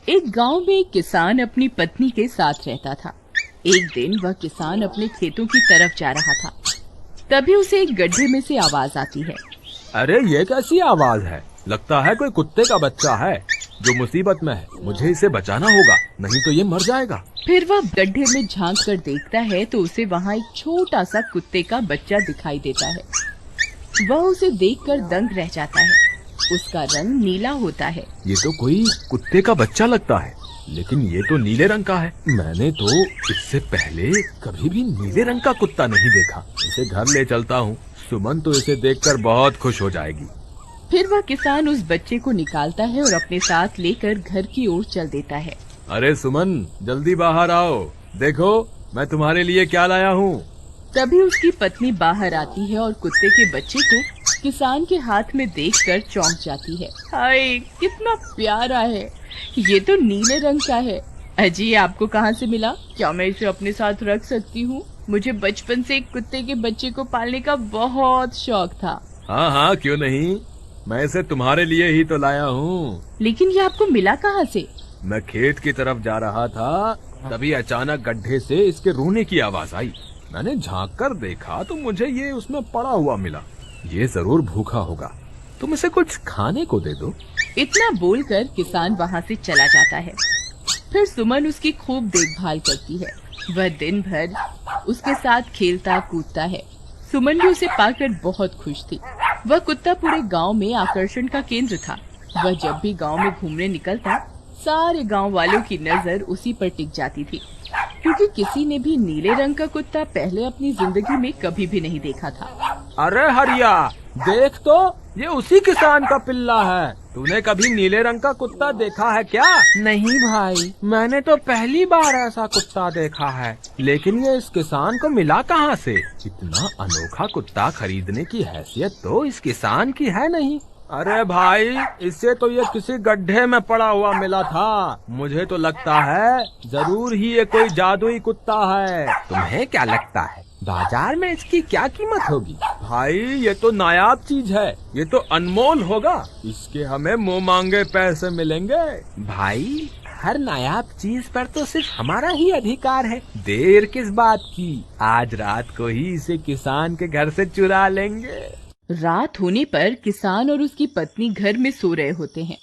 एक गांव में एक किसान अपनी पत्नी के साथ रहता था। एक दिन वह किसान अपने खेतों की तरफ जा रहा था। तभी उसे एक गड्ढे में से आवाज आती है। अरे ये कैसी आवाज है? लगता है कोई कुत्ते का बच्चा है जो मुसीबत में है। मुझे इसे बचाना होगा, नहीं तो ये मर जाएगा। फिर वह गड्ढे में झांक कर देखता है तो उसे वहाँ एक छोटा सा कुत्ते का बच्चा दिखाई देता है। वह उसे देखकर दंग रह जाता है। उसका रंग नीला होता है। ये तो कोई कुत्ते का बच्चा लगता है, लेकिन ये तो नीले रंग का है। मैंने तो इससे पहले कभी भी नीले रंग का कुत्ता नहीं देखा। इसे घर ले चलता हूँ, सुमन तो इसे देखकर बहुत खुश हो जाएगी। फिर वह किसान उस बच्चे को निकालता है और अपने साथ लेकर घर की ओर चल देता है। अरे सुमन, जल्दी बाहर आओ, देखो मैं तुम्हारे लिए क्या लाया हूँ। तभी उसकी पत्नी बाहर आती है और कुत्ते के बच्चे को किसान के हाथ में देखकर चौंक जाती है। हाय, कितना प्यारा है, ये तो नीले रंग का है। अजी, आपको कहाँ से मिला? क्या मैं इसे अपने साथ रख सकती हूँ? मुझे बचपन से एक कुत्ते के बच्चे को पालने का बहुत शौक था। हाँ हाँ, क्यों नहीं, मैं इसे तुम्हारे लिए ही तो लाया हूँ। लेकिन ये आपको मिला कहाँ से? मैं खेत की तरफ जा रहा था, तभी अचानक गड्ढे से इसके रोने की आवाज आई। मैंने झांक कर देखा तो मुझे ये उसमें पड़ा हुआ मिला। ये जरूर भूखा होगा, तुम इसे कुछ खाने को दे दो। इतना बोलकर किसान वहाँ से चला जाता है। फिर सुमन उसकी खूब देखभाल करती है। वह दिन भर उसके साथ खेलता कूदता है। सुमन भी उसे पाकर बहुत खुश थी। वह कुत्ता पूरे गांव में आकर्षण का केंद्र था। वह जब भी गांव में घूमने निकलता, सारे गांव वालों की नजर उसी पर टिक जाती थी, क्योंकि किसी ने भी नीले रंग का कुत्ता पहले अपनी जिंदगी में कभी भी नहीं देखा था। अरे हरिया, देख तो, ये उसी किसान का पिल्ला है। तूने कभी नीले रंग का कुत्ता देखा है क्या? नहीं भाई, मैंने तो पहली बार ऐसा कुत्ता देखा है। लेकिन ये इस किसान को मिला कहाँ से? इतना अनोखा कुत्ता खरीदने की हैसियत तो इस किसान की है नहीं। अरे भाई, इससे तो ये किसी गड्ढे में पड़ा हुआ मिला था। मुझे तो लगता है जरूर ही ये कोई जादुई कुत्ता है। तुम्हें क्या लगता है बाजार में इसकी क्या कीमत होगी? भाई, ये तो नायाब चीज है, ये तो अनमोल होगा। इसके हमें मुंह मांगे पैसे मिलेंगे। भाई, हर नायाब चीज पर तो सिर्फ हमारा ही अधिकार है। देर किस बात की, आज रात को ही इसे किसान के घर से चुरा लेंगे। रात होने पर किसान और उसकी पत्नी घर में सो रहे होते हैं।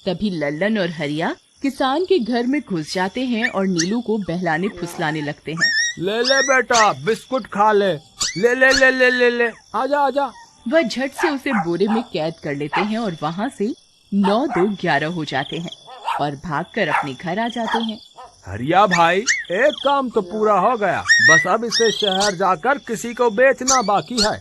तभी लल्लन और हरिया किसान के घर में घुस जाते हैं और नीलू को बहलाने फुसलाने लगते हैं। ले ले बेटा, बिस्कुट खा ले। ले ले ले ले ले ले, आजा आजा। वह झट से उसे बोरे में कैद कर लेते हैं और वहाँ से 9-2-11 हो जाते हैं और भागकर अपने घर आ जाते हैं। हरिया भाई, एक काम तो पूरा हो गया, बस अब इसे शहर जाकर किसी को बेचना बाकी है।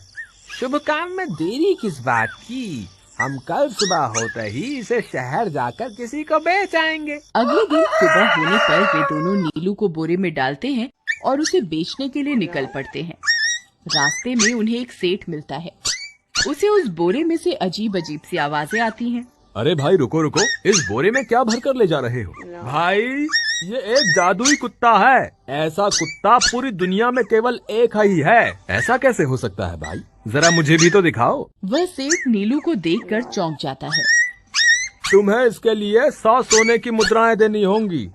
शुभ काम में देरी किस बात की, हम कल सुबह होते ही इसे शहर जाकर किसी को बेच आएंगे। अगले दिन सुबह होने पर वे दोनों नीलू को बोरे में डालते हैं और उसे बेचने के लिए निकल पड़ते हैं। रास्ते में उन्हें एक सेठ मिलता है। उसे उस बोरे में से अजीब अजीब सी आवाजें आती हैं। अरे भाई, रुको रुको, इस बोरे में क्या भर कर ले जा रहे हो? भाई, ये एक जादुई कुत्ता है। ऐसा कुत्ता पूरी दुनिया में केवल एक ही है। ऐसा कैसे हो सकता है भाई? जरा मुझे भी तो दिखाओ। वह सेठ नीलू को देखकर चौंक जाता है। तुम्हें इसके लिए 100 सोने की मुद्राएं देनी होंगी।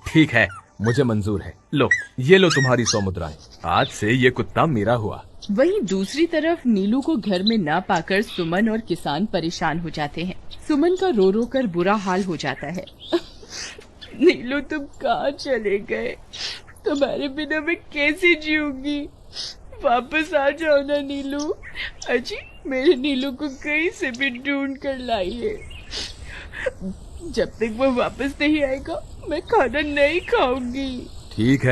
ठीक है, मुझे मंजूर है। लो, ये लो तुम्हारी 100 मुद्राएं। आज से ये कुत्ता मेरा हुआ। वहीं दूसरी तरफ नीलू को घर में न पाकर सुमन और किसान परेशान हो जाते हैं। सुमन का रो रो कर बुरा हाल हो जाता है। नीलू, तुम कहाँ चले गए? तुम्हारे बिना मैं कैसे जीऊंगी? वापस आ जाओ ना नीलू। अजी, मेरे नीलू को कहीं से भी ढूंढ कर लाइए। जब तक वो वापस नहीं आएगा मैं खाना नहीं खाऊंगी। ठीक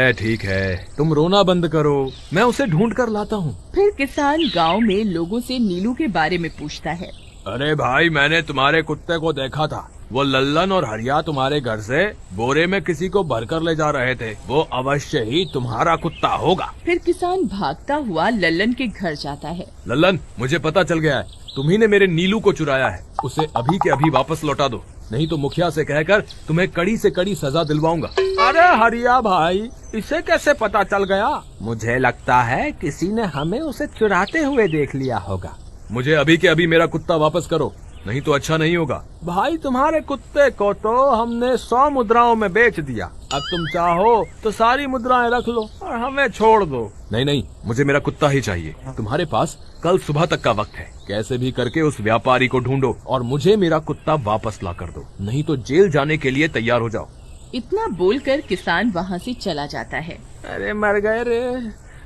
है, तुम रोना बंद करो, मैं उसे ढूंढ कर लाता हूँ। फिर किसान गांव में लोगों से नीलू के बारे में पूछता है। अरे भाई, मैंने तुम्हारे कुत्ते को देखा था। वो लल्लन और हरिया तुम्हारे घर से बोरे में किसी को भरकर ले जा रहे थे। वो अवश्य ही तुम्हारा कुत्ता होगा। फिर किसान भागता हुआ लल्लन के घर जाता है। लल्लन, मुझे पता चल गया है, तुम्ही ने मेरे नीलू को चुराया है। उसे अभी के अभी वापस लौटा दो, नहीं तो मुखिया से कहकर तुम्हें कड़ी से कड़ी सजा दिलवाऊंगा। अरे हरिया भाई, इसे कैसे पता चल गया? मुझे लगता है किसी ने हमें उसे चुराते हुए देख लिया होगा। मुझे अभी के अभी मेरा कुत्ता वापस करो, नहीं तो अच्छा नहीं होगा। भाई तुम्हारे कुत्ते को तो हमने 100 मुद्राओं में बेच दिया, अब तुम चाहो तो सारी मुद्राएं रख लो और हमें छोड़ दो। नहीं नहीं, मुझे मेरा कुत्ता ही चाहिए। तुम्हारे पास कल सुबह तक का वक्त है, कैसे भी करके उस व्यापारी को ढूंढो और मुझे मेरा कुत्ता वापस ला कर दो, नहीं तो जेल जाने के लिए तैयार हो जाओ। इतना बोलकर किसान वहाँ से चला जाता है। अरे मर गए रे,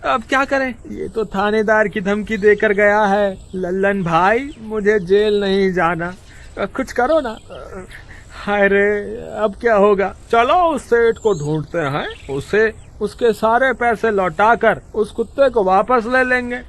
अब क्या करें, ये तो थानेदार की धमकी देकर गया है। लल्लन भाई, मुझे जेल नहीं जाना, कुछ करो ना। हाय रे, अब क्या होगा। चलो उस सेठ को ढूंढते हैं, उसे उसके सारे पैसे लौटाकर उस कुत्ते को वापस ले लेंगे।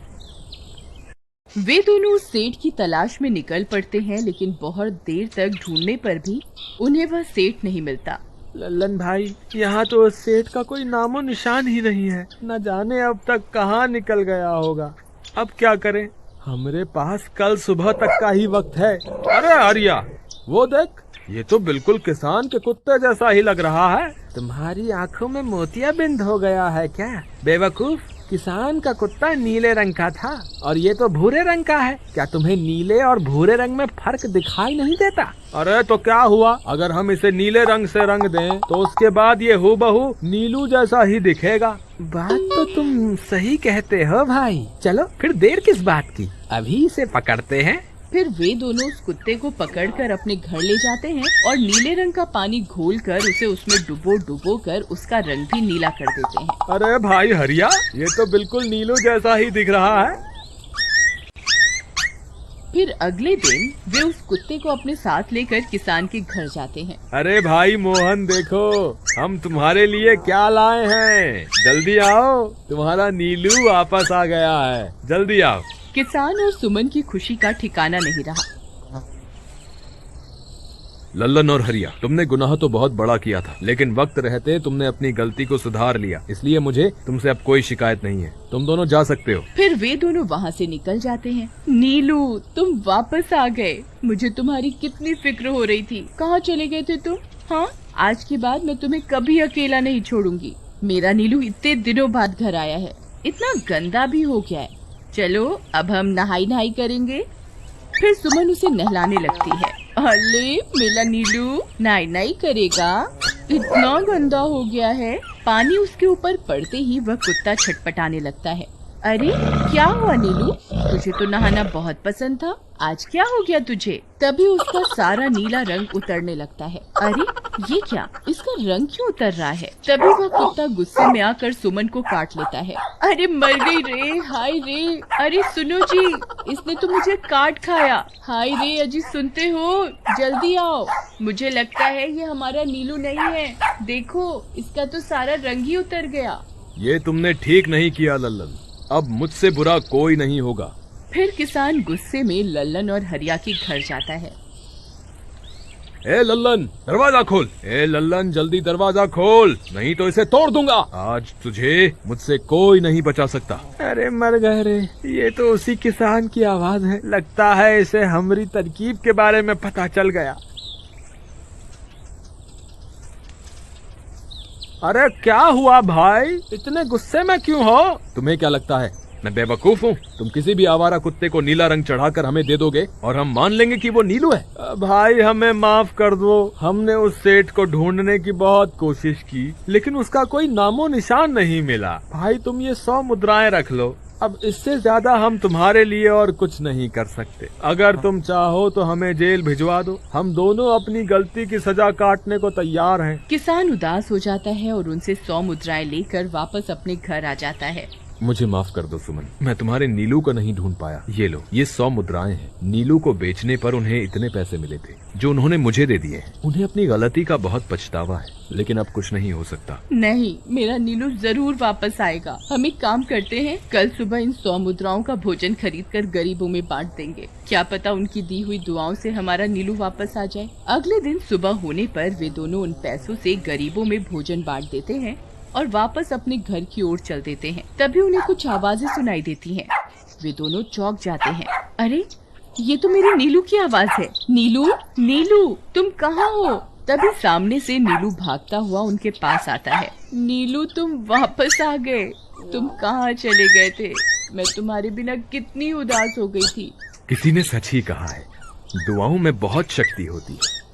वे दोनों उस सेठ की तलाश में निकल पड़ते हैं, लेकिन बहुत देर तक ढूंढने पर भी उन्हें वह सेठ नहीं मिलता। लल्लन भाई, यहाँ तो उस सेठ का कोई नामो निशान ही नहीं है, न जाने अब तक कहाँ निकल गया होगा। अब क्या करें, हमारे पास कल सुबह तक का ही वक्त है। अरे आर्या, वो देख, ये तो बिल्कुल किसान के कुत्ते जैसा ही लग रहा है। तुम्हारी आंखों में मोतियाबिंद हो गया है क्या बेवकूफ? किसान का कुत्ता नीले रंग का था और ये तो भूरे रंग का है। क्या तुम्हें नीले और भूरे रंग में फर्क दिखाई नहीं देता? अरे तो क्या हुआ, अगर हम इसे नीले रंग से रंग दें तो उसके बाद ये हूबहू नीलू जैसा ही दिखेगा। बात तो तुम सही कहते हो भाई। चलो फिर देर किस बात की, अभी इसे पकड़ते हैं। फिर वे दोनों उस कुत्ते को पकड़कर अपने घर ले जाते हैं और नीले रंग का पानी घोलकर उसे उसमें डुबो कर उसका रंग भी नीला कर देते हैं। अरे भाई हरिया, ये तो बिल्कुल नीलू जैसा ही दिख रहा है। फिर अगले दिन वे उस कुत्ते को अपने साथ लेकर किसान के घर जाते हैं। अरे भाई मोहन, देखो हम तुम्हारे लिए क्या लाए हैं, जल्दी आओ, तुम्हारा नीलू वापस आ गया है, जल्दी आओ। किसान और सुमन की खुशी का ठिकाना नहीं रहा। लल्लन और हरिया, तुमने गुनाह तो बहुत बड़ा किया था, लेकिन वक्त रहते तुमने अपनी गलती को सुधार लिया, इसलिए मुझे तुमसे अब कोई शिकायत नहीं है। तुम दोनों जा सकते हो। फिर वे दोनों वहाँ से निकल जाते हैं। नीलू, तुम वापस आ गए, मुझे तुम्हारी कितनी फिक्र हो रही थी। कहाँ चले गए थे तुम? हाँ, आज के बाद मैं तुम्हें कभी अकेला नहीं छोड़ूंगी। मेरा नीलू इतने दिनों बाद घर आया है, इतना गंदा भी हो गया है। चलो अब हम नहाई करेंगे। फिर सुमन उसे नहलाने लगती है। अरे मेरा नीलू नहाई करेगा, इतना गंदा हो गया है। पानी उसके ऊपर पड़ते ही वह कुत्ता छटपटाने लगता है। अरे क्या हुआ नीलू, तुझे तो नहाना बहुत पसंद था, आज क्या हो गया तुझे? तभी उसका सारा नीला रंग उतरने लगता है। अरे ये क्या, इसका रंग क्यों उतर रहा है? तभी वह कुत्ता गुस्से में आकर सुमन को काट लेता है। अरे मर गई रे, हाय रे। अरे सुनो जी, इसने तो मुझे काट खाया। हाय रे अजी, सुनते हो? जल्दी आओ, मुझे लगता है ये हमारा नीलू नहीं है। देखो, इसका तो सारा रंग ही उतर गया। ये तुमने ठीक नहीं किया लल्लन, अब मुझसे बुरा कोई नहीं होगा। फिर किसान गुस्से में लल्लन और हरिया के घर जाता है। ए लल्लन, दरवाजा खोल। ए लल्लन, जल्दी दरवाजा खोल, नहीं तो इसे तोड़ दूंगा। आज तुझे मुझसे कोई नहीं बचा सकता। अरे मर गए रे, ये तो उसी किसान की आवाज है। लगता है इसे हमारी तरकीब के बारे में पता चल गया। अरे क्या हुआ भाई, इतने गुस्से में क्यों हो? तुम्हें क्या लगता है मैं बेवकूफ हूँ? तुम किसी भी आवारा कुत्ते को नीला रंग चढ़ाकर हमें दे दोगे और हम मान लेंगे कि वो नीलू है? भाई हमें माफ कर दो, हमने उस सेठ को ढूंढने की बहुत कोशिश की, लेकिन उसका कोई नामो निशान नहीं मिला। भाई तुम ये 100 मुद्राएं रख लो, अब इससे ज्यादा हम तुम्हारे लिए और कुछ नहीं कर सकते। अगर तुम चाहो तो हमें जेल भिजवा दो, हम दोनों अपनी गलती की सजा काटने को तैयार हैं। किसान उदास हो जाता है और उनसे 100 मुद्राएं लेकर वापस अपने घर आ जाता है। मुझे माफ कर दो सुमन, मैं तुम्हारे नीलू को नहीं ढूंढ पाया। ये लो, ये 100 मुद्राएं हैं। नीलू को बेचने पर उन्हें इतने पैसे मिले थे जो उन्होंने मुझे दे दिए हैं। उन्हें अपनी गलती का बहुत पछतावा है, लेकिन अब कुछ नहीं हो सकता। नहीं, मेरा नीलू जरूर वापस आएगा। हम एक काम करते हैं, कल सुबह इन 100 मुद्राओं का भोजन खरीद कर गरीबों में बांट देंगे। क्या पता उनकी दी हुई दुआओं से हमारा नीलू वापस आ जाए। अगले दिन सुबह होने पर वे दोनों उन पैसों से गरीबों में भोजन बांट देते हैं और वापस अपने घर की ओर चल देते हैं। तभी उन्हें कुछ आवाजें सुनाई देती हैं। वे दोनों चौंक जाते हैं। अरे ये तो मेरे नीलू की आवाज है। नीलू, नीलू तुम कहाँ हो? तभी सामने से नीलू भागता हुआ उनके पास आता है। नीलू तुम वापस आ गए, तुम कहाँ चले गए थे? मैं तुम्हारे बिना कितनी उदास हो गई थी। किसी ने सच ही कहा है, दुआओं में बहुत शक्ति होती है।